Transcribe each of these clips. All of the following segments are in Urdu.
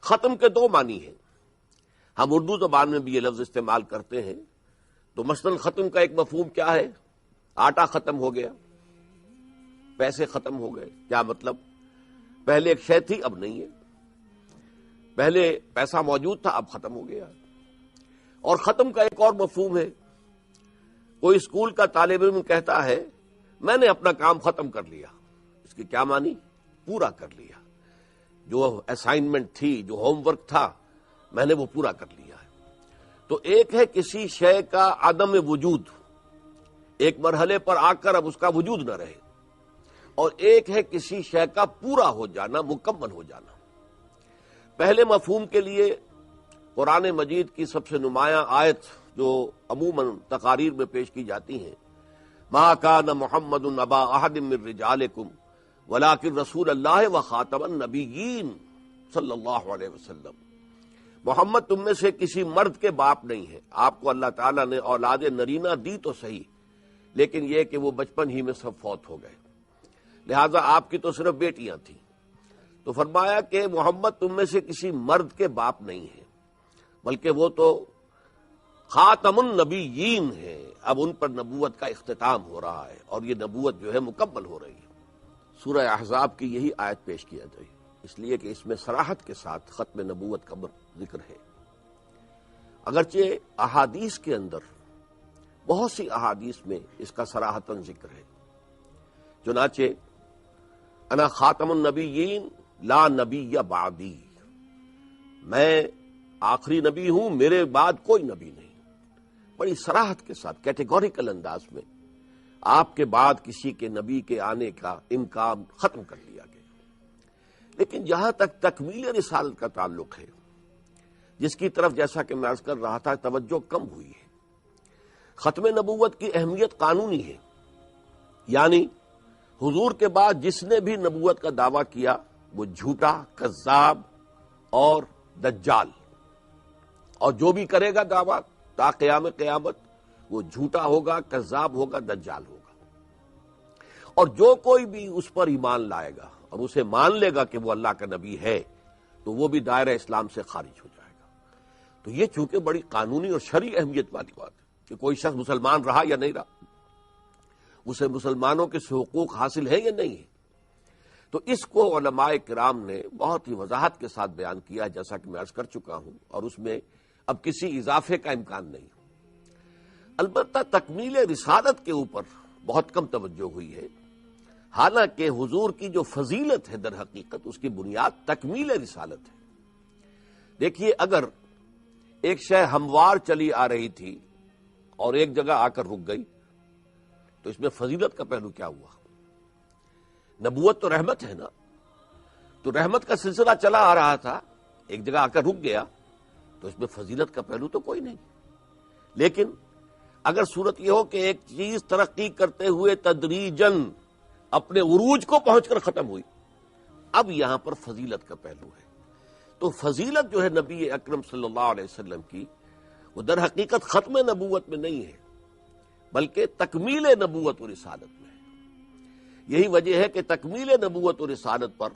ختم کے دو معنی ہیں. ہم اردو زبان میں بھی یہ لفظ استعمال کرتے ہیں. تو مثلاً ختم کا ایک مفہوم کیا ہے؟ آٹا ختم ہو گیا، پیسے ختم ہو گئے. کیا مطلب؟ پہلے ایک شے تھی، اب نہیں ہے. پہلے پیسہ موجود تھا، اب ختم ہو گیا. اور ختم کا ایک اور مفہوم ہے. کوئی اسکول کا طالب علم کہتا ہے میں نے اپنا کام ختم کر لیا. اس کی کیا معنی؟ پورا کر لیا. جو اسائنمنٹ تھی، جو ہوم ورک تھا، میں نے وہ پورا کر لیا ہے. تو ایک ہے کسی شے کا عدم وجود، ایک مرحلے پر آ کر اب اس کا وجود نہ رہے، اور ایک ہے کسی شے کا پورا ہو جانا، مکمل ہو جانا. پہلے مفہوم کے لیے قرآن مجید کی سب سے نمایاں آیت جو عموماً تقاریر میں پیش کی جاتی ہیں، ما کان محمد ابا احد من رجالکم ولکن رسول اللہ وخاتم النبیین صلی اللہ علیہ وسلم. محمد تم میں سے کسی مرد کے باپ نہیں ہے. آپ کو اللہ تعالیٰ نے اولاد نرینہ دی تو صحیح، لیکن یہ کہ وہ بچپن ہی میں سب فوت ہو گئے، لہذا آپ کی تو صرف بیٹیاں تھیں. تو فرمایا کہ محمد تم میں سے کسی مرد کے باپ نہیں ہے، بلکہ وہ تو خاتم النبیین ہے. اب ان پر نبوت کا اختتام ہو رہا ہے، اور یہ نبوت جو ہے مکمل ہو رہی ہے. سورہ احزاب کی یہی آیت پیش کیا جائے، اس لیے کہ اس میں صراحت کے ساتھ ختم نبوت کا ذکر ہے. اگرچہ احادیث کے اندر بہت سی احادیث میں اس کا صراحتاً ذکر ہے. چنانچہ انا خاتم النبیین لا نبی بعدی، میں آخری نبی ہوں، میرے بعد کوئی نبی نہیں. بڑی صراحت کے ساتھ کیٹیگوریکل انداز میں آپ کے بعد کسی کے نبی کے آنے کا امکان ختم کر دیا گیا. لیکن جہاں تک تکمیل رسالت کا تعلق ہے، جس کی طرف جیسا کہ میں عرض کر رہا تھا توجہ کم ہوئی ہے، ختم نبوت کی اہمیت قانونی ہے. یعنی حضور کے بعد جس نے بھی نبوت کا دعویٰ کیا وہ جھوٹا، کذاب اور دجال، اور جو بھی کرے گا دعویٰ تا قیام قیامت وہ جھوٹا ہوگا، کذاب ہوگا، دجال ہوگا. اور جو کوئی بھی اس پر ایمان لائے گا اور اسے مان لے گا کہ وہ اللہ کا نبی ہے تو وہ بھی دائرہ اسلام سے خارج ہو جائے گا. تو یہ چونکہ بڑی قانونی اور شرعی اہمیت والی بات ہے کہ کوئی شخص مسلمان رہا یا نہیں رہا، اسے مسلمانوں کے حقوق حاصل ہے یا نہیں ہے. تو اس کو علماء کرام نے بہت ہی وضاحت کے ساتھ بیان کیا، جیسا کہ میں عرض کر چکا ہوں، اور اس میں اب کسی اضافے کا امکان نہیں. البتہ تکمیل رسالت کے اوپر بہت کم توجہ ہوئی ہے، حالانکہ حضور کی جو فضیلت ہے در حقیقت اس کی بنیاد تکمیل رسالت ہے. دیکھیے، اگر ایک شے ہموار چلی آ رہی تھی اور ایک جگہ آ کر رک گئی تو اس میں فضیلت کا پہلو کیا ہوا؟ نبوت تو رحمت ہے نا، تو رحمت کا سلسلہ چلا آ رہا تھا، ایک جگہ آ کر رک گیا تو اس میں فضیلت کا پہلو تو کوئی نہیں. لیکن اگر صورت یہ ہو کہ ایک چیز ترقی کرتے ہوئے تدریجاً اپنے عروج کو پہنچ کر ختم ہوئی، اب یہاں پر فضیلت کا پہلو ہے. تو فضیلت جو ہے نبی اکرم صلی اللہ علیہ وسلم کی، وہ در حقیقت ختم نبوت میں نہیں ہے بلکہ تکمیل نبوت و رسالت میں ہے. یہی وجہ ہے کہ تکمیل نبوت و رسالت پر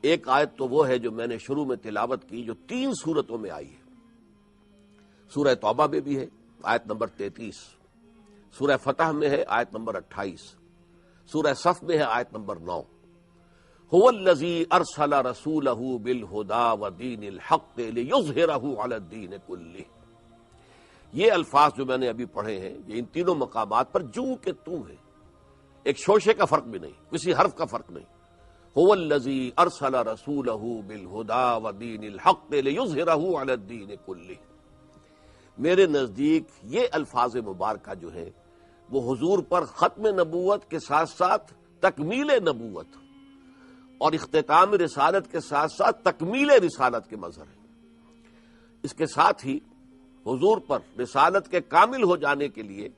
ایک آیت تو وہ ہے جو میں نے شروع میں تلاوت کی، جو 3 سورتوں میں آئی ہے. سورہ توبہ میں بھی ہے آیت نمبر 33، سورہ فتح میں ہے آیت نمبر 28، سورہ صف میں ہے آیت نمبر 9. هو الذی ارسل رسولہ بالہدی ودین الحق لیظہرہ علی الدین کلہ. یہ الفاظ جو میں نے ابھی پڑھے ہیں یہ ان تینوں مقامات پر جوں کہ توں ہیں، ایک شوشے کا فرق بھی نہیں، کسی حرف کا فرق نہیں. هو الذی ارسل رسولہ بالہدی ودین الحق لیظہرہ علی الدین کلہ. میرے نزدیک یہ الفاظ مبارکہ جو ہے وہ حضور پر ختم نبوت کے ساتھ ساتھ تکمیل نبوت اور اختتام رسالت کے ساتھ ساتھ تکمیل رسالت کے مظہر ہے. اس کے ساتھ ہی حضور پر رسالت کے کامل ہو جانے کے لیے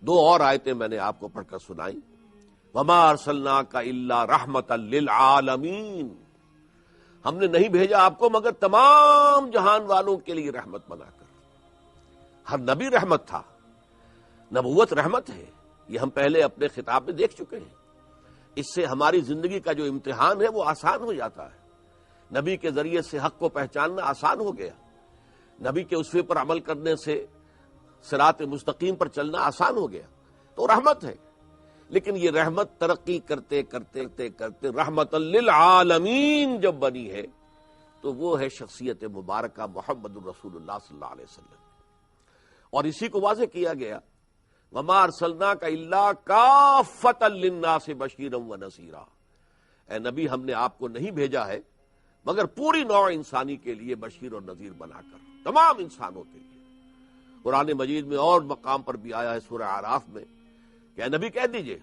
2 اور آیتیں میں نے آپ کو پڑھ کر سنائیں. وما ارسلناک الا رحمۃ للعالمین، ہم نے نہیں بھیجا آپ کو مگر تمام جہان والوں کے لیے رحمت بنا کر. ہر نبی رحمت تھا، نبوت رحمت ہے، یہ ہم پہلے اپنے خطاب میں دیکھ چکے ہیں. اس سے ہماری زندگی کا جو امتحان ہے وہ آسان ہو جاتا ہے نبی کے ذریعے سے حق کو پہچاننا آسان ہو گیا، نبی کے اسوے پر عمل کرنے سے صراط مستقیم پر چلنا آسان ہو گیا، تو رحمت ہے۔ لیکن یہ رحمت ترقی کرتے کرتے کرتے رحمت للعالمین جب بنی ہے تو وہ ہے شخصیت مبارکہ محمد الرسول اللہ صلی اللہ علیہ وسلم، اور اسی کو واضح کیا گیا وما ارسلناک الا کافۃ للناس بشیرا ونذیرا، اے نبی ہم نے آپ کو نہیں بھیجا ہے مگر پوری نوع انسانی کے لیے بشیر اور نذیر بنا کر، تمام انسانوں کے لیے۔ قرآن مجید میں اور مقام پر بھی آیا ہے سورہ اعراف میں کہ اے نبی کہہ دیجئے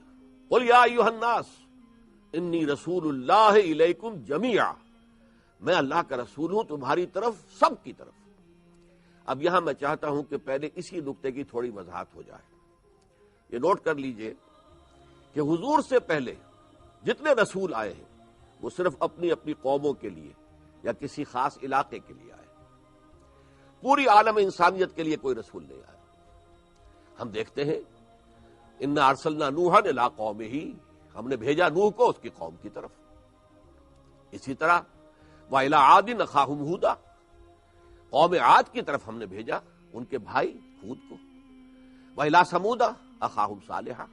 قل یا ایھا الناس انی رسول اللہ الیکم جمیعا، میں اللہ کا رسول ہوں تمہاری طرف، سب کی طرف۔ اب یہاں میں چاہتا ہوں کہ پہلے اسی نقطے کی تھوڑی وضاحت ہو جائے۔ یہ نوٹ کر لیجئے کہ حضور سے پہلے جتنے رسول آئے ہیں وہ صرف اپنی اپنی قوموں کے لیے یا کسی خاص علاقے کے لیے آئے، پوری عالم انسانیت کے لیے کوئی رسول نہیں آیا۔ ہم دیکھتے ہیں انا ارسلنا نوحا الی قومہ، ہم نے بھیجا نوح کو اس کی قوم کی طرف۔ اسی طرح وَإِلَىٰ عَادٍ أَخَاهُمْ هُودًا، قوم عاد کی طرف ہم نے بھیجا ان کے بھائی ہود کو۔ وَإِلَىٰ ثَمُودَ أَخَاهُمْ صَالِحًا،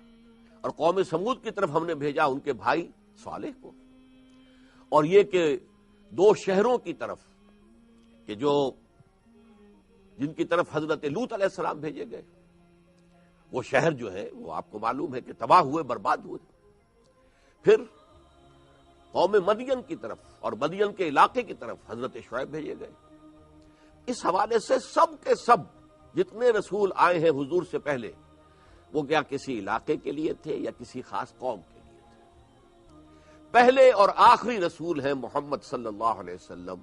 اور قوم سمود کی طرف ہم نے بھیجا ان کے بھائی صالح کو۔ اور یہ کہ دو شہروں کی طرف کہ جن کی طرف حضرت لوط علیہ السلام بھیجے گئے، وہ شہر جو ہے وہ آپ کو معلوم ہے کہ تباہ ہوئے، برباد ہوئے۔ پھر قوم مدین کی طرف اور مدین کے علاقے کی طرف حضرت شعیب بھیجے گئے۔ اس حوالے سے سب کے سب جتنے رسول آئے ہیں حضور سے پہلے وہ کیا کسی علاقے کے لیے تھے یا کسی خاص قوم کے لیے تھے؟ پہلے اور آخری رسول ہیں محمد صلی اللہ علیہ وسلم،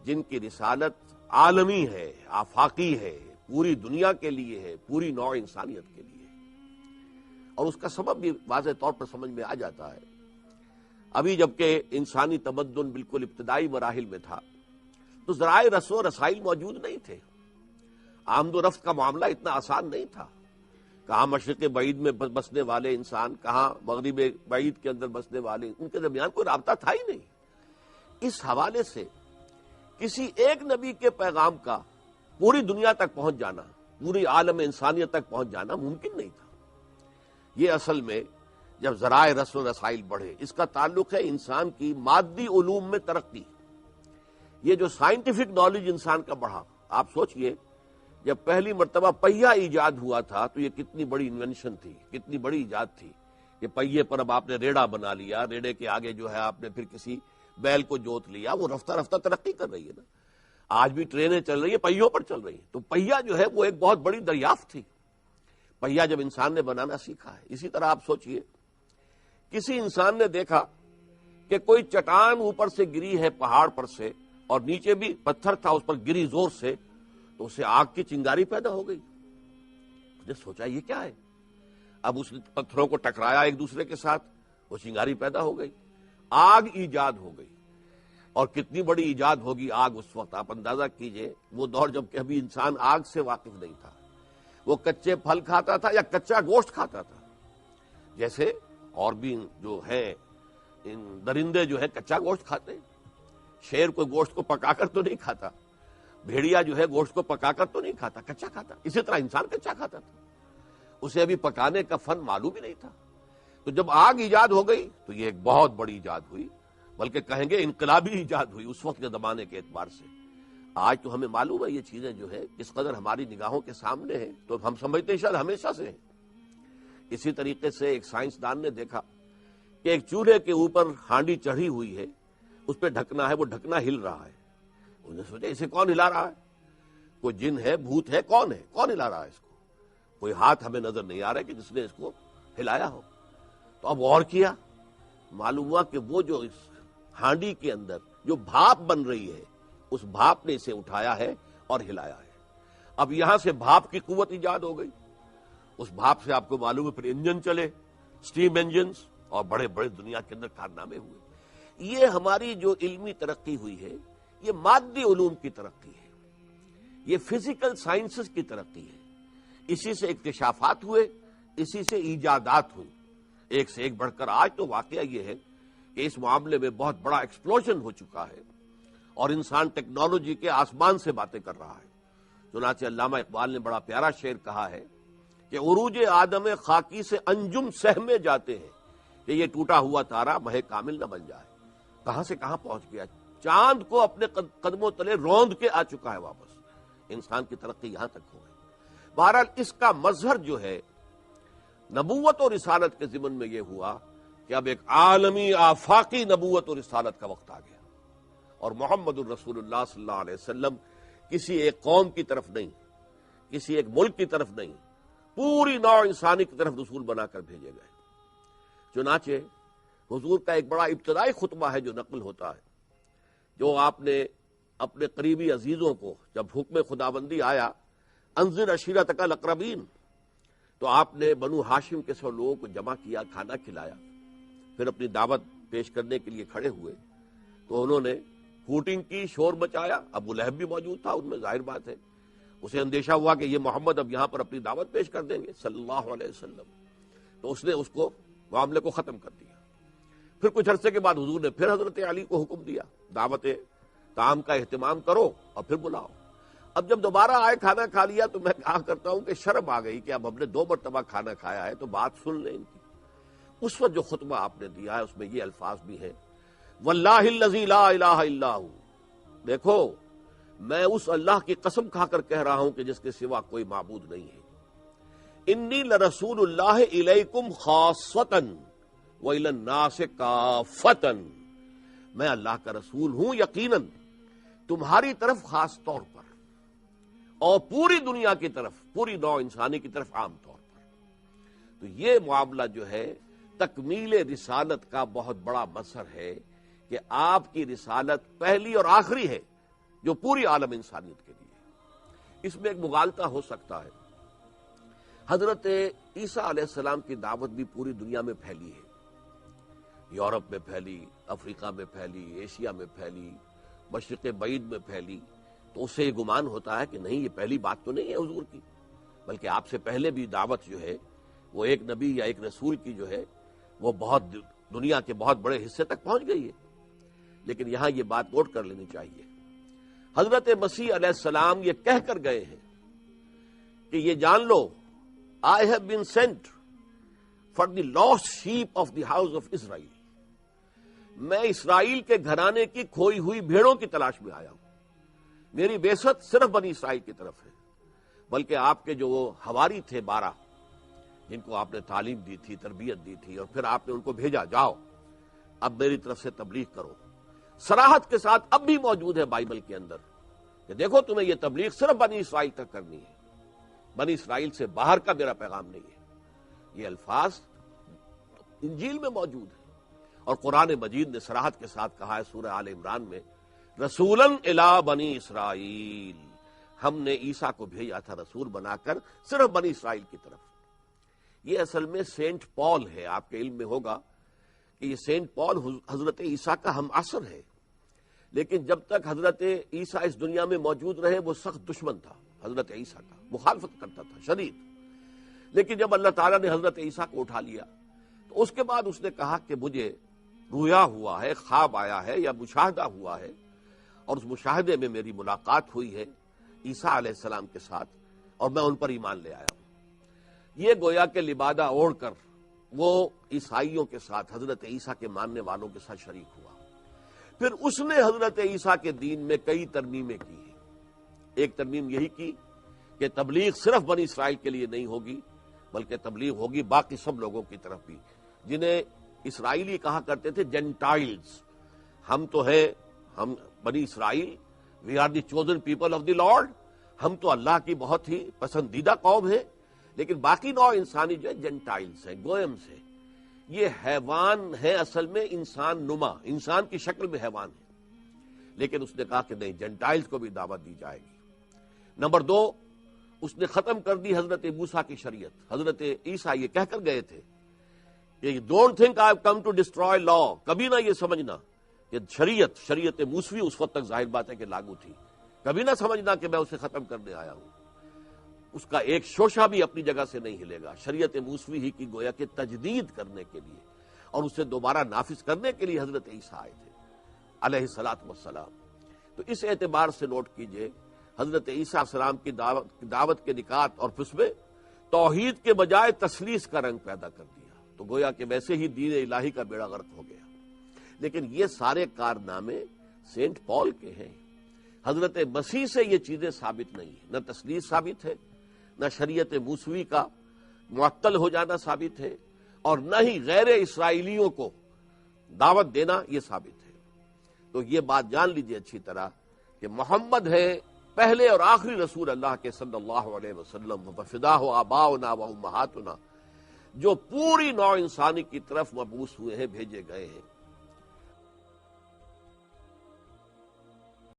جن کی رسالت عالمی ہے، آفاقی ہے، پوری دنیا کے لیے ہے، پوری نوع انسانیت کے لیے ہے۔ اور اس کا سبب بھی واضح طور پر سمجھ میں آ جاتا ہے۔ ابھی جبکہ انسانی تمدن بالکل ابتدائی مراحل میں تھا تو ذرائع رسو و رسائل موجود نہیں تھے، آمد و رفت کا معاملہ اتنا آسان نہیں تھا۔ کہاں مشرق بعید میں بسنے والے انسان، کہاں مغرب بعید کے اندر بسنے والے، ان کے درمیان کوئی رابطہ تھا ہی نہیں۔ اس حوالے سے کسی ایک نبی کے پیغام کا پوری دنیا تک پہنچ جانا، پوری عالم انسانیت تک پہنچ جانا ممکن نہیں تھا۔ یہ اصل میں جب ذرائع رسو و رسائل بڑھے، اس کا تعلق ہے انسان کی مادی علوم میں ترقی۔ یہ جو سائنٹیفک نالج انسان کا بڑھا، آپ سوچئے جب پہلی مرتبہ پہیا ایجاد ہوا تھا تو یہ کتنی بڑی انوینشن تھی، کتنی بڑی ایجاد تھی کہ پہیے پر اب آپ نے ریڑا بنا لیا، ریڑے کے آگے جو ہے آپ نے پھر کسی بیل کو جوت لیا، وہ رفتہ رفتہ ترقی کر رہی ہے نا۔ آج بھی ٹرینیں چل رہی ہیں، پہیوں پر چل رہی ہیں، تو پہیا جو ہے وہ ایک بہت بڑی دریافت تھی، پہیا جب انسان نے بنانا سیکھا ہے۔ اسی طرح آپ سوچئے کسی انسان نے دیکھا کہ کوئی چٹان اوپر سے گری ہے پہاڑ پر سے اور نیچے بھی پتھر تھا، اس پر گری زور سے، تو اسے آگ کی چنگاری پیدا ہو گئی۔ اس نے سوچا یہ کیا ہے؟ اب اس نے پتھروں کو ٹکرایا ایک دوسرے کے ساتھ، وہ چنگاری پیدا ہو گئی، آگ ایجاد ہو گئی۔ اور کتنی بڑی ایجاد ہوگی آگ اس وقت، آپ اندازہ کیجئے، وہ دور جب کہ ابھی انسان آگ سے واقف نہیں تھا، وہ کچے پھل کھاتا تھا یا کچا گوشت کھاتا تھا۔ جیسے اور بھی جو ہیں درندے جو ہیں کچا گوشت کھاتے ہیں، شیر کوئی گوشت کو پکا کر تو نہیں کھاتا، بھیڑیا جو ہے گوشت کو پکا کر تو نہیں کھاتا، کچا کھاتا۔ اسی طرح انسان کچا کھاتا تھا، اسے ابھی پکانے کا فن معلوم ہی نہیں تھا۔ تو جب آگ ایجاد ہو گئی تو یہ ایک بہت بڑی ایجاد ہوئی، بلکہ کہیں گے انقلابی ایجاد ہوئی اس وقت کے زمانے کے اعتبار سے۔ آج تو ہمیں معلوم ہے یہ چیزیں جو ہے کس قدر ہماری نگاہوں کے سامنے ہیں، تو ہم سمجھتے ہیں شاید ہمیشہ سے ہیں۔ اسی طریقے سے ایک سائنسدان نے دیکھا کہ ایک چولہے کے اوپر ہانڈی چڑھی ہوئی ہے، اس پہ ڈھکنا ہے، وہ ڈھکنا ہل رہا ہے۔ انہوں نے سوچا اسے کون ہلا رہا ہے؟ کوئی جن ہے، بھوت ہے، کون ہلا رہا ہے اس کو؟ کوئی ہاتھ ہمیں نظر نہیں آ رہا ہے کہ جس نے اس کو ہلایا ہو۔ تو اب غور کیا، معلوم ہوا کہ وہ جو اس ہانڈی کے اندر جو بھاپ بن رہی ہے، اس بھاپ نے اسے اٹھایا ہے اور ہلایا ہے۔ اب یہاں سے بھاپ کی قوت ایجاد ہو گئی، اس بھاپ سے آپ کو معلوم ہے پھر انجن چلے، سٹیم انجنز، اور بڑے بڑے دنیا کے اندر کارنامے ہوئے۔ یہ ہماری جو علمی ترقی ہوئی ہے یہ مادی علوم کی ترقی ہے، یہ فزیکل سائنسز کی ترقی ہے۔ اسی سے اکتشافات ہوئے، اسی سے ایجادات ہوئی، ایک سے ایک بڑھ کر۔ آج تو واقعہ یہ ہے کہ اس معاملے میں بہت بڑا ایکسپلوژن ہو چکا ہے، اور انسان ٹیکنالوجی کے آسمان سے باتیں کر رہا ہے۔ چنانچہ علامہ اقبال نے بڑا پیارا شعر کہا ہے کہ عروج آدم خاکی سے انجم سہمے جاتے ہیں کہ یہ ٹوٹا ہوا تارا مہ کامل نہ بن جائے۔ کہاں سے کہاں پہنچ گیا، چاند کو اپنے قدموں تلے روند کے آ چکا ہے واپس۔ انسان کی ترقی یہاں تک ہو گئی۔ بہرحال اس کا مظہر جو ہے نبوت اور رسالت کے ضمن میں یہ ہوا کہ اب ایک عالمی آفاقی نبوت اور رسالت کا وقت آ گیا، اور محمد الرسول اللہ صلی اللہ علیہ وسلم کسی ایک قوم کی طرف نہیں، کسی ایک ملک کی طرف نہیں، پوری نوع انسانی کی طرف رسول بنا کر بھیجے گئے۔ چنانچہ حضور کا ایک بڑا ابتدائی خطبہ ہے جو نقل ہوتا ہے، جو آپ نے اپنے قریبی عزیزوں کو جب حکم خداوندی آیا انذر عشیرتک الاقربین، تو آپ نے بنو ہاشم کے سب لوگوں کو جمع کیا، کھانا کھلایا، پھر اپنی دعوت پیش کرنے کے لیے کھڑے ہوئے تو انہوں نے ہوٹنگ کی، شور مچایا۔ ابو لہب بھی موجود تھا ان میں، ظاہر بات ہے اسے اندیشہ ہوا کہ یہ محمد اب یہاں پر اپنی دعوت پیش کر دیں گے صلی اللہ علیہ وسلم، تو اس نے اس کو معاملے کو ختم کر دیا۔ پھر کچھ عرصے کے بعد حضور نے پھر حضرت علی کو حکم دیا دعوت طعام کا اہتمام کرو اور پھر بلاؤ۔ اب جب دوبارہ آئے کھانا کھا لیا تو میں کہا کرتا ہوں کہ شرم آ گئی کہ اب ہم نے 2 مرتبہ کھانا کھایا ہے تو بات سن لیں ان کی۔ اس وقت جو خطبہ آپ نے دیا ہے اس میں یہ الفاظ بھی ہیں، واللہ الذی لا الہ الا ہو، دیکھو میں اس اللہ کی قسم کھا کر کہہ رہا ہوں کہ جس کے سوا کوئی معبود نہیں ہے، انی لرسول اللہ الیکم خاصۃ وإلی الناس کافۃ، میں اللہ کا رسول ہوں یقیناً تمہاری طرف خاص طور پر اور پوری دنیا کی طرف، پوری نوع انسانی کی طرف عام طور پر۔ تو یہ معاملہ جو ہے تکمیل رسالت کا بہت بڑا مظہر ہے کہ آپ کی رسالت پہلی اور آخری ہے جو پوری عالم انسانیت کے لیے۔ اس میں ایک مغالطہ ہو سکتا ہے، حضرت عیسیٰ علیہ السلام کی دعوت بھی پوری دنیا میں پھیلی ہے، یورپ میں پھیلی، افریقہ میں پھیلی، ایشیا میں پھیلی، مشرق بعید میں پھیلی، تو اس سے یہ گمان ہوتا ہے کہ نہیں یہ پہلی بات تو نہیں ہے حضور کی، بلکہ آپ سے پہلے بھی دعوت جو ہے وہ ایک نبی یا ایک رسول کی جو ہے وہ بہت دنیا کے بہت بڑے حصے تک پہنچ گئی ہے۔ لیکن یہاں یہ بات نوٹ کر لینی چاہیے، حضرت مسیح علیہ السلام یہ کہہ کر گئے ہیں کہ یہ جان لو I have been sent for the lost sheep of the house of Israel، میں اسرائیل کے گھرانے کی کھوئی ہوئی بھیڑوں کی تلاش میں آیا ہوں۔ میری بعثت صرف بنی اسرائیل کی طرف ہے، بلکہ آپ کے جو وہ حواری تھے 12 جن کو آپ نے تعلیم دی تھی، تربیت دی تھی، اور پھر آپ نے ان کو بھیجا جاؤ اب میری طرف سے تبلیغ کرو، صراحت کے ساتھ اب بھی موجود ہے بائبل کے اندر کہ دیکھو تمہیں یہ تبلیغ صرف بنی اسرائیل تک کرنی ہے، بنی اسرائیل سے باہر کا میرا پیغام نہیں ہے۔ یہ الفاظ انجیل میں موجود ہیں، اور قرآن مجید نے صراحت کے ساتھ کہا ہے سورہ آل عمران میں، رسولاً الی بنی اسرائیل، ہم نے عیسیٰ کو بھیجا تھا رسول بنا کر صرف بنی اسرائیل کی طرف۔ یہ اصل میں سینٹ پال ہے، آپ کے علم میں ہوگا کہ یہ سینٹ پال حضرت عیسیٰ کا ہم عصر ہے، لیکن جب تک حضرت عیسیٰ اس دنیا میں موجود رہے وہ سخت دشمن تھا حضرت عیسیٰ کا، مخالفت کرتا تھا شدید۔ لیکن جب اللہ تعالیٰ نے حضرت عیسیٰ کو اٹھا لیا تو اس کے بعد اس نے کہا کہ مجھے رویا ہوا ہے، خواب آیا ہے یا مشاہدہ ہوا ہے، اور اس مشاہدے میں میری ملاقات ہوئی ہے عیسیٰ علیہ السلام کے ساتھ، اور میں ان پر ایمان لے آیا ہوں۔ یہ گویا کہ لبادہ اوڑھ کر وہ عیسائیوں کے ساتھ، حضرت عیسیٰ کے ماننے والوں کے ساتھ شریک ہوا۔ پھر اس نے حضرت عیسیٰ کے دین میں کئی ترمیمیں کی ہیں۔ ایک ترمیم یہی کی کہ تبلیغ صرف بنی اسرائیل کے لیے نہیں ہوگی، بلکہ تبلیغ ہوگی باقی سب لوگوں کی طرف بھی، جنہیں اسرائیلی کہا کرتے تھے جینٹائلز۔ ہم تو ہیں، ہم بنی اسرائیل، we are the chosen people of the lord, ہم تو اللہ کی بہت ہی پسندیدہ قوم ہے، لیکن باقی نوع انسانی جو ہے جینٹائلز ہیں، گوئمز ہیں، یہ حیوان ہے اصل میں، انسان نما، انسان کی شکل میں حیوان ہے۔ لیکن اس نے کہا کہ نہیں، جینٹائلز کو بھی دعوت دی جائے گی۔ نمبر 2، اس نے ختم کر دی حضرت موسیٰ کی شریعت۔ حضرت عیسیٰ یہ کہہ کر گئے تھے کہ don't think I have come to destroy law, کبھی نہ یہ سمجھنا کہ شریعت موسوی اس وقت تک ظاہر بات ہے کہ لاگو تھی، کبھی نہ سمجھنا کہ میں اسے ختم کرنے آیا ہوں۔ اس کا ایک شوشہ بھی اپنی جگہ سے نہیں ہلے گا۔ شریعت موسوی ہی کی گویا کہ تجدید کرنے کے لیے اور اسے دوبارہ نافذ کرنے کے لیے حضرت عیسیٰ آئے تھے علیہ الصلاۃ والسلام۔ تو اس اعتبار سے نوٹ کیجئے حضرت عیسیٰ علیہ السلام کی دعوت کے نکات اور اس میں توحید کے بجائے تثلیث کا رنگ پیدا کر دیا، تو گویا کہ ویسے ہی دین الہی کا بیڑا غرق ہو گیا۔ لیکن یہ سارے کارنامے سینٹ پال کے ہیں، حضرت مسیح سے یہ چیزیں ثابت نہیں ہیں، نہ تثلیث ثابت ہے، نہ شریعت موسوی کا معطل ہو جانا ثابت ہے، اور نہ ہی غیر اسرائیلیوں کو دعوت دینا یہ ثابت ہے۔ تو یہ بات جان لیجیے اچھی طرح کہ محمد ہے پہلے اور آخری رسول اللہ کے صلی اللہ علیہ وسلم، وفداہ آباؤنا و امہاتنا، جو پوری نوع انسانی کی طرف مبعوث ہوئے ہیں، بھیجے گئے ہیں۔